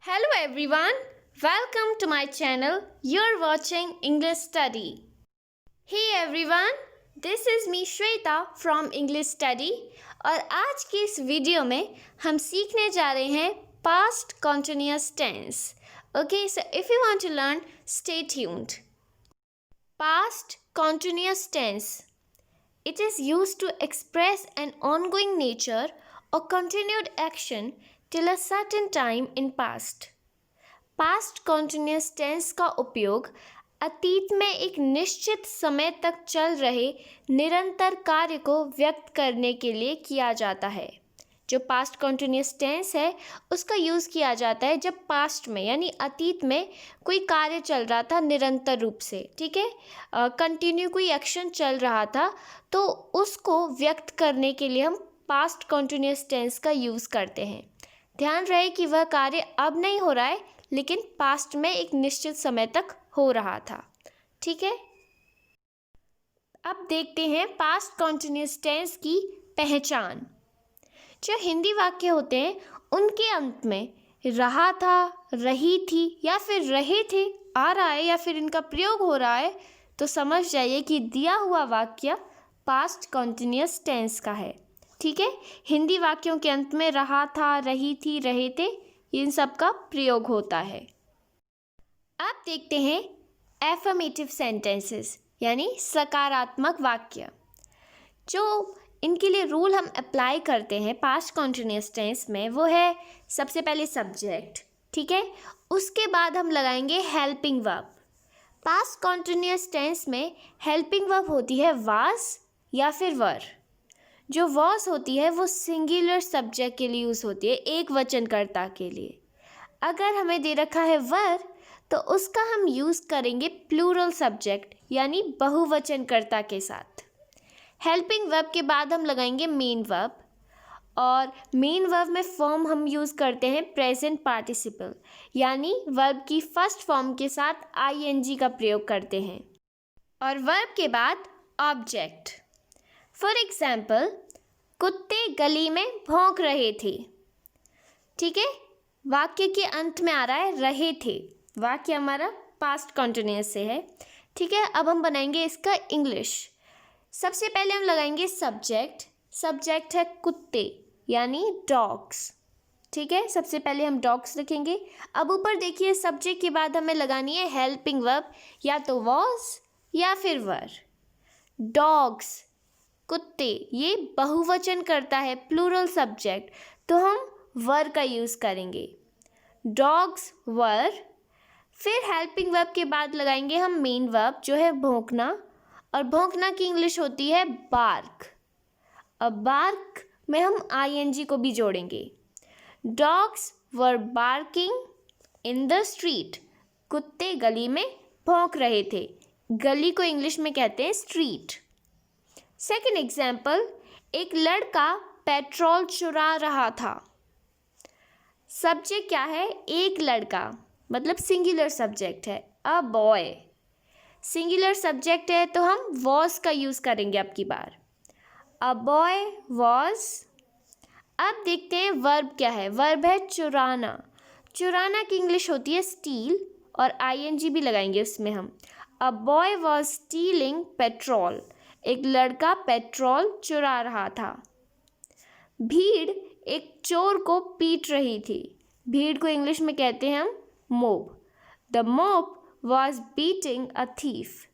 Hello everyone, welcome to my channel. You're watching English Study. Hey everyone, this is me Shweta from English Study और आज की इस video में हम सीखने जा रहे हैं past continuous tense. Okay, so if you want to learn, stay tuned. Past continuous tense. It is used to express an ongoing nature or continued action till a certain time in past. Past continuous tense का उपयोग अतीत में एक निश्चित समय तक चल रहे निरंतर कार्य को व्यक्त करने के लिए किया जाता है. जो पास्ट कॉन्टिन्यूस टेंस है उसका यूज़ किया जाता है जब पास्ट में यानी अतीत में कोई कार्य चल रहा था निरंतर रूप से. ठीक है, कंटिन्यू कोई एक्शन चल रहा था तो उसको व्यक्त करने के लिए हम पास्ट कॉन्टिन्यूस टेंस का यूज़ करते हैं. ध्यान रहे कि वह कार्य अब नहीं हो रहा है लेकिन पास्ट में एक निश्चित समय तक हो रहा था. ठीक है, अब देखते हैं पास्ट कॉन्टिन्यूस टेंस की पहचान. जो हिंदी वाक्य होते हैं उनके अंत में रहा था, रही थी या फिर रहे थे आ रहा है या फिर इनका प्रयोग हो रहा है तो समझ जाइए कि दिया हुआ वाक्य पास्ट कॉन्टिन्यूस टेंस का है. ठीक है, हिंदी वाक्यों के अंत में रहा था, रही थी, रहे थे इन सब का प्रयोग होता है. अब देखते हैं एफर्मेटिव सेंटेंसेस यानी सकारात्मक वाक्य. जो इनके लिए रूल हम अप्लाई करते हैं पास्ट कॉन्टिन्यूस टेंस में वो है सबसे पहले सब्जेक्ट. ठीक है, उसके बाद हम लगाएंगे helping verb. Past continuous tense में हेल्पिंग वर्ब होती है वाज या फिर वर. जो वॉज होती है वो सिंगुलर सब्जेक्ट के लिए यूज़ होती है, एक वचनकर्ता के लिए. अगर हमें दे रखा है वर तो उसका हम यूज़ करेंगे प्लूरल सब्जेक्ट यानी बहुवचनकर्ता के साथ. हेल्पिंग वर्ब के बाद हम लगाएंगे मेन वर्ब और मेन वर्ब में फॉर्म हम यूज़ करते हैं प्रेजेंट पार्टिसिपल यानी वर्ब की फर्स्ट फॉर्म के साथ आईएनजी का प्रयोग करते हैं. और वर्ब के बाद ऑब्जेक्ट. फॉर एग्जाम्पल, कुत्ते गली में भौंक रहे थे. ठीक है, वाक्य के अंत में आ रहा है रहे थे. वाक्य हमारा पास्ट कॉन्टिन्यूस से है. ठीक है, अब हम बनाएंगे इसका इंग्लिश. सबसे पहले हम लगाएंगे सब्जेक्ट. सब्जेक्ट है कुत्ते यानी डॉग्स. ठीक है, सबसे पहले हम डॉग्स लिखेंगे. अब ऊपर देखिए सब्जेक्ट के बाद हमें लगानी है हेल्पिंग वर्ब या तो वॉज या फिर वर. डॉग्स कुत्ते ये बहुवचन करता है प्लूरल सब्जेक्ट तो हम वर का यूज़ करेंगे. Dogs were. फिर हेल्पिंग वर्ब के बाद लगाएंगे हम मेन वर्ब जो है भौंकना और भौंकना की इंग्लिश होती है बार्क. अब बार्क में हम आईएनजी को भी जोड़ेंगे. Dogs were barking in the street. कुत्ते गली में भौंक रहे थे. गली को इंग्लिश में कहते हैं स्ट्रीट. सेकेंड एग्जाम्पल, एक लड़का पेट्रोल चुरा रहा था. सब्जेक्ट क्या है? एक लड़का मतलब सिंगुलर सब्जेक्ट है. अ बॉय सिंगुलर सब्जेक्ट है तो हम वॉज का यूज़ करेंगे अब की बार. A boy was. अब देखते हैं वर्ब क्या है. वर्ब है चुराना. चुराना की इंग्लिश होती है स्टील और आईएनजी भी लगाएंगे उसमें हम. A boy was stealing petrol. एक लड़का पेट्रोल चुरा रहा था. भीड़ एक चोर को पीट रही थी. भीड़ को इंग्लिश में कहते हैं हम mob. The mob was beating a thief.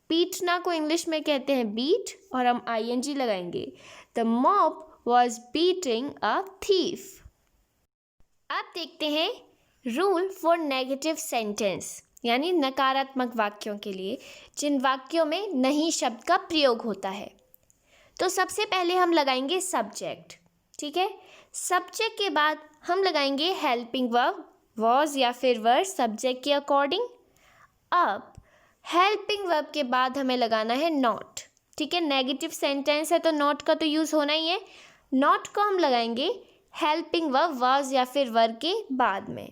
पीटना को इंग्लिश में कहते हैं बीट और हम आईएनजी लगाएंगे. The mob was beating a thief. अब देखते हैं रूल फॉर नेगेटिव सेंटेंस यानी नकारात्मक वाक्यों के लिए जिन वाक्यों में नहीं शब्द का प्रयोग होता है. तो सबसे पहले हम लगाएंगे सब्जेक्ट. ठीक है, सब्जेक्ट के बाद हम लगाएंगे हेल्पिंग वर्ब वॉज या फिर वर सब्जेक्ट के अकॉर्डिंग. अब हेल्पिंग वर्ब के बाद हमें लगाना है नॉट. ठीक है, नेगेटिव सेंटेंस है तो नॉट का तो यूज़ होना ही है. नॉट को हम लगाएंगे हेल्पिंग वर्ब वॉज या फिर वर के बाद में.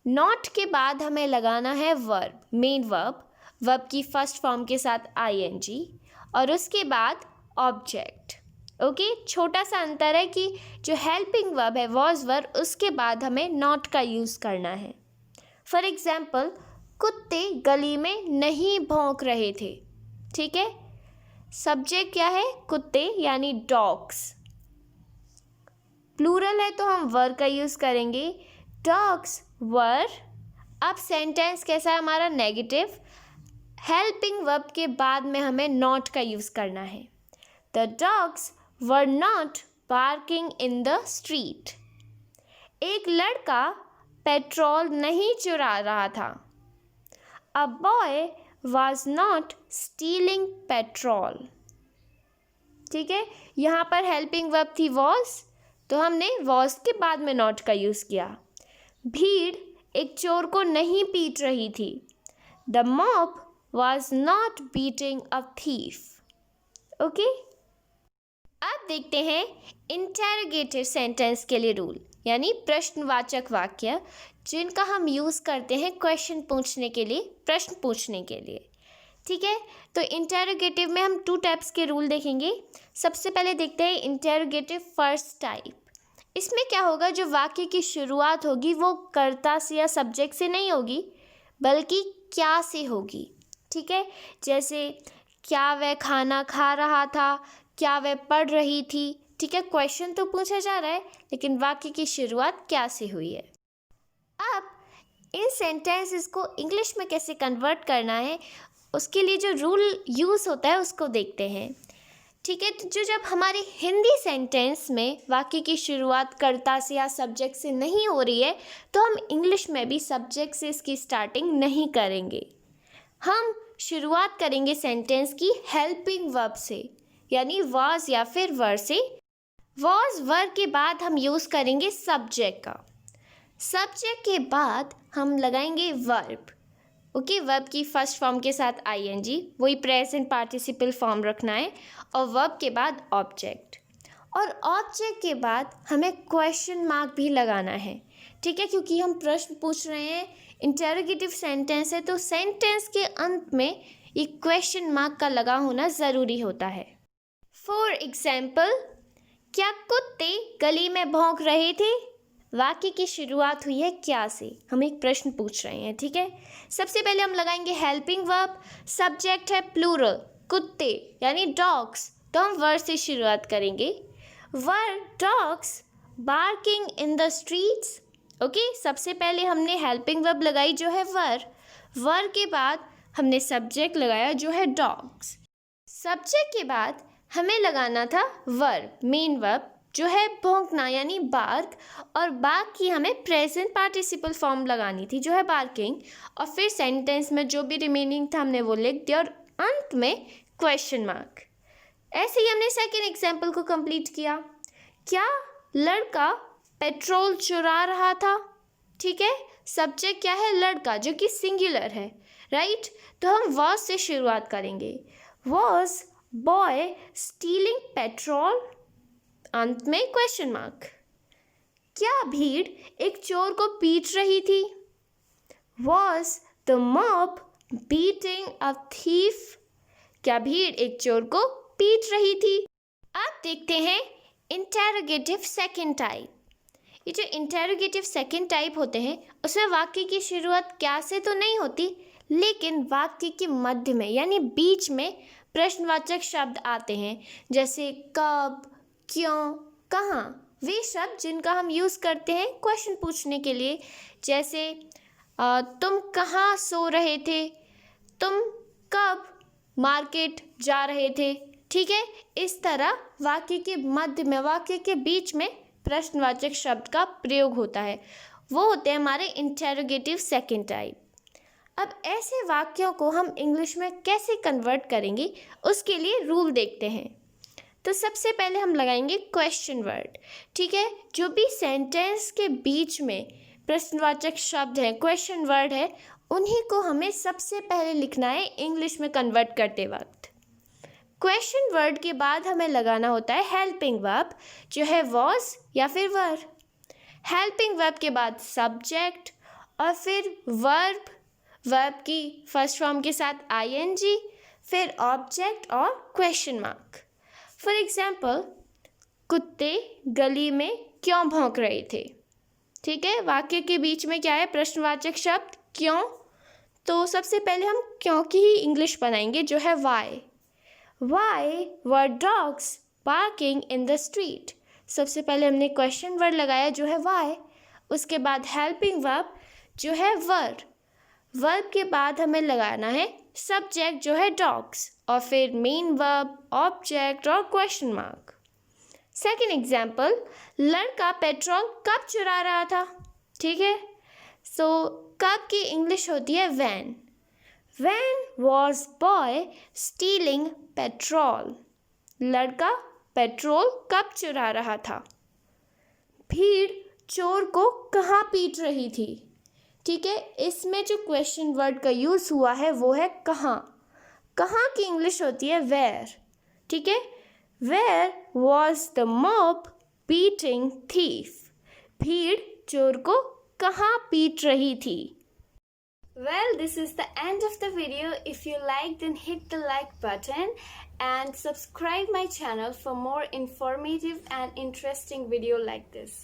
नॉट के बाद हमें लगाना है वर्ब मेन वर्ब. वर्ब की फर्स्ट फॉर्म के साथ आईएनजी और उसके बाद ऑब्जेक्ट. ओके छोटा सा अंतर है कि जो हेल्पिंग वर्ब है वॉज वर्ब, उसके बाद हमें नॉट का यूज़ करना है। फॉर एग्जाम्पल, कुत्ते गली में नहीं भौंक रहे थे। ठीक है, सब्जेक्ट क्या है? कुत्ते यानी डॉग्स। प्लूरल है तो हम वर का यूज़ करेंगे, डॉग्स वर। अब सेंटेंस कैसा है हमारा? नेगेटिव। हेल्पिंग वर्ब के बाद में हमें नॉट का यूज़ करना है। The dogs were not barking in the street. एक लड़का पेट्रोल नहीं चुरा रहा था। A boy was not stealing petrol. ठीक है, यहाँ पर हेल्पिंग वर्ब थी वॉज, तो हमने वॉज के बाद में नॉट का यूज़ किया। भीड़ एक चोर को नहीं पीट रही थी। The mob was not beating a thief. Okay, अब देखते हैं इंटेरोगेटिव सेंटेंस के लिए रूल, यानी प्रश्नवाचक वाक्य जिनका हम यूज़ करते हैं क्वेश्चन पूछने के लिए, प्रश्न पूछने के लिए। ठीक है, तो इंटेरोगेटिव में हम 2 टाइप्स के रूल देखेंगे। सबसे पहले देखते हैं इंटेरोगेटिव फर्स्ट टाइप। इसमें क्या होगा? जो वाक्य की शुरुआत होगी वो कर्ता से या सब्जेक्ट से नहीं होगी, बल्कि क्या से होगी। ठीक है, जैसे क्या वह खाना खा रहा था, क्या वह पढ़ रही थी। ठीक है, क्वेश्चन तो पूछा जा रहा है लेकिन वाक्य की शुरुआत क्या से हुई है। अब इन सेंटेंसेस को इंग्लिश में कैसे कन्वर्ट करना है, उसके लिए जो रूल यूज़ होता है उसको देखते हैं। ठीक है, तो जब हमारे हिंदी सेंटेंस में वाक्य की शुरुआत कर्ता से या सब्जेक्ट से नहीं हो रही है, तो हम इंग्लिश में भी सब्जेक्ट से इसकी स्टार्टिंग नहीं करेंगे। हम शुरुआत करेंगे सेंटेंस की हेल्पिंग वर्ब से, यानी वॉज या फिर वर से। वॉज वर के बाद हम यूज़ करेंगे सब्जेक्ट का। सब्जेक्ट के बाद हम लगाएंगे वर्ब। ओके, वर्ब की फर्स्ट फॉर्म के साथ आईएनजी, वही प्रेजेंट पार्टिसिपल फॉर्म रखना है, और वर्ब के बाद ऑब्जेक्ट, और ऑब्जेक्ट के बाद हमें क्वेश्चन मार्क भी लगाना है। ठीक है, क्योंकि हम प्रश्न पूछ रहे हैं, इंटेरोगेटिव सेंटेंस है, तो सेंटेंस के अंत में ये क्वेश्चन मार्क का लगा होना ज़रूरी होता है। फॉर एग्जाम्पल, क्या कुत्ते गली में भौंक रहे थे? वाक्य की शुरुआत हुई है क्या से, हम एक प्रश्न पूछ रहे हैं। ठीक है, सबसे पहले हम लगाएंगे हेल्पिंग वर्ब, सब्जेक्ट है प्लूरल कुत्ते यानी डॉग्स, तो हम वर से शुरुआत करेंगे। Were dogs barking in the streets. Okay, सबसे पहले हमने हेल्पिंग वर्ब लगाई जो है वर, वर के बाद हमने सब्जेक्ट लगाया जो है डॉग्स। सब्जेक्ट के बाद हमें लगाना था वर्ब, मेन वर्ब जो है भौंकना यानी बार्क, और बार्क की हमें प्रेजेंट पार्टिसिपल फॉर्म लगानी थी जो है बार्किंग, और फिर सेंटेंस में जो भी रिमेनिंग था हमने वो लिख दिया, और अंत में क्वेश्चन मार्क। ऐसे ही हमने सेकेंड एग्जाम्पल को कंप्लीट किया। क्या लड़का पेट्रोल चुरा रहा था? ठीक है, सब्जेक्ट क्या है? लड़का, जो कि सिंगुलर है, राइट। तो हम वॉज से शुरुआत करेंगे। वॉज बॉय स्टीलिंग पेट्रोल, अंत में क्वेश्चन मार्क। क्या भीड़ एक चोर को पीट रही थी? Was the mob beating a thief? क्या भीड़ एक चोर को पीट रही थी? अब देखते हैं इंटेरोगेटिव सेकंड टाइप। ये जो इंटेरोगेटिव सेकंड टाइप होते हैं उसमें वाक्य की शुरुआत क्या से तो नहीं होती, लेकिन वाक्य के मध्य में यानी बीच में प्रश्नवाचक शब्द आते हैं, जैसे कब, क्यों, कहाँ। वे शब्द जिनका हम यूज़ करते हैं क्वेश्चन पूछने के लिए, जैसे तुम कहाँ सो रहे थे, तुम कब मार्केट जा रहे थे। ठीक है, इस तरह वाक्य के मध्य में, वाक्य के बीच में प्रश्नवाचक शब्द का प्रयोग होता है, वो होते हैं हमारे इंटेरोगेटिव सेकंड टाइप। अब ऐसे वाक्यों को हम इंग्लिश में कैसे कन्वर्ट करेंगे उसके लिए रूल देखते हैं। तो सबसे पहले हम लगाएंगे क्वेश्चन वर्ड। ठीक है, जो भी सेंटेंस के बीच में प्रश्नवाचक शब्द हैं, क्वेश्चन वर्ड है, उन्हीं को हमें सबसे पहले लिखना है इंग्लिश में कन्वर्ट करते वक्त। क्वेश्चन वर्ड के बाद हमें लगाना होता है हेल्पिंग वर्ब जो है वॉज या फिर वर। हेल्पिंग वर्ब के बाद सब्जेक्ट और फिर वर्ब, वर्ब की फर्स्ट फॉर्म के साथ आईएनजी, फिर ऑब्जेक्ट और क्वेश्चन मार्क। फॉर एग्जाम्पल, कुत्ते गली में क्यों भौंक रहे थे। ठीक है, वाक्य के बीच में क्या है, प्रश्नवाचक शब्द क्यों। तो सबसे पहले हम क्यों की ही इंग्लिश बनाएंगे जो है why. Why were dogs barking in the street. सबसे पहले हमने क्वेश्चन वर्ड लगाया जो है वाई, उसके बाद हेल्पिंग वर्ब जो है वर, वर्ब के बाद हमें लगाना है सब्जेक्ट जो है डॉग्स, और फिर मेन वर्ब, ऑब्जेक्ट और क्वेश्चन मार्क। सेकेंड एग्जाम्पल, लड़का पेट्रोल कब चुरा रहा था। ठीक है, सो कब की इंग्लिश होती है when. When was boy stealing petrol. लड़का पेट्रोल कब चुरा रहा था। भीड़ चोर को कहाँ पीट रही थी। ठीक है, इसमें जो क्वेश्चन वर्ड का यूज़ हुआ है वो है कहाँ। कहाँ की इंग्लिश होती है वेयर। ठीक है, where was the mob beating thief. भीड़ चोर को कहाँ पीट रही थी। Well, this is the end of the video. If you like, then hit the like button and subscribe my channel for more informative and interesting video like this.